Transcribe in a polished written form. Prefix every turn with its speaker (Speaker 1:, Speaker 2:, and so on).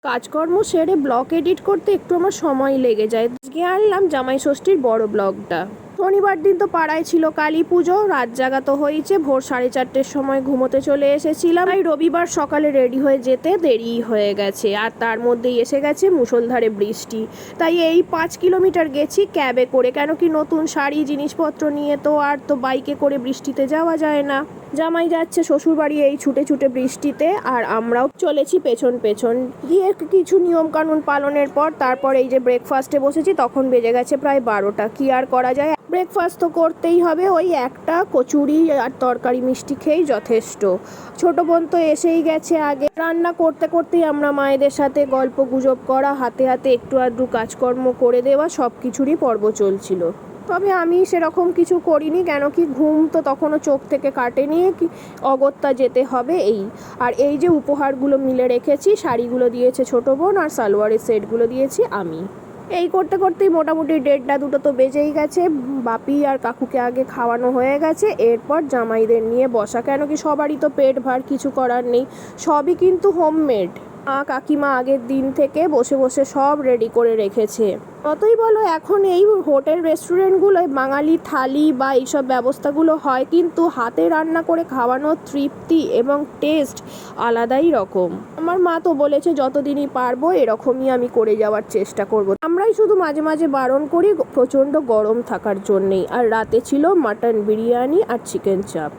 Speaker 1: কাজকর্ম সেরে blog edit করতে একটু আমার সময় লেগে যায়। আজকে আনলাম জামাই ষষ্ঠীর বড় ব্লগটা। শনিবার দিন তো পাড়ায় ছিল কালী পুজো, রাত জাগা তো হয়েছে, ভোর 4:30-র সময় ঘুমোতে চলে এসেছিলাম। তাই রবিবার সকালে রেডি হয়ে যেতে দেরি হয়ে গেছে, আর তার মধ্যেই এসে গেছে মুষলধারে বৃষ্টি। তাই এই 5 কিলোমিটার গেছি ক্যাবে করে, কেন কি নতুন শাড়ি জিনিসপত্র নিয়ে তো আর তো বাইকে করে বৃষ্টিতে যাওয়া যায় না। জামাই যাচ্ছে শ্বশুরবাড়ি এই ছুটে ছুটে বৃষ্টিতে, আর আমরাও চলেছি পেছন পেছন গিয়ে কিছু নিয়ম কানুন পালনের পর তারপর এই যে ব্রেকফাস্টে বসেছি, তখন বেজে গেছে প্রায় 12টা। কি আর করা যায়, ব্রেকফাস্ট তো করতেই হবে। ওই একটা কচুরি আর তরকারি মিষ্টি খেয়েই যথেষ্ট। ছোট বোন তো এসেই গেছে আগে। রান্না করতে করতেই আমরা মায়েদের সাথে গল্প গুজব করা, হাতে হাতে একটু আধটু কাজকর্ম করে দেওয়া, সব কিছুরই পর্ব চলছিল। তবে আমি সেরকম কিছু করিনি, কেন কি ঘুম তো তখনও চোখ থেকে কাটেনি, কি অগত্যা যেতে হবে এই। আর এই যে উপহারগুলো মিলে রেখেছি, শাড়িগুলো দিয়েছে ছোট বোন আর সালোয়ারের সেটগুলো দিয়েছি আমি। এই করতে করতেই মোটামুটি 1:30-2টো তো বেজেই গেছে। বাপি আর কাকুকে আগে খাওয়ানো হয়ে গেছে, এরপর জামাইদের নিয়ে বসা, কেন কি সবারই তো পেট ভার, কিছু করার নেই। সবই কিন্তু হোমমেড। কাকিমা আগের দিন থেকে বসে বসে সব রেডি করে রেখেছে। যতই বলো এখন এই হোটেল রেস্টুরেন্টগুলোয় বাঙালি থালি বা এইসব ব্যবস্থাগুলো হয়, কিন্তু হাতে রান্না করে খাওয়ানোর তৃপ্তি এবং টেস্ট আলাদাই রকম। আমার মা তো বলেছে যতদিনই পারবো এরকমই আমি করে যাওয়ার চেষ্টা করব। আমরাই শুধু মাঝে মাঝে বারণ করি প্রচণ্ড গরম থাকার জন্যেই। আর রাতে ছিল মাটন বিরিয়ানি আর চিকেন চাপ।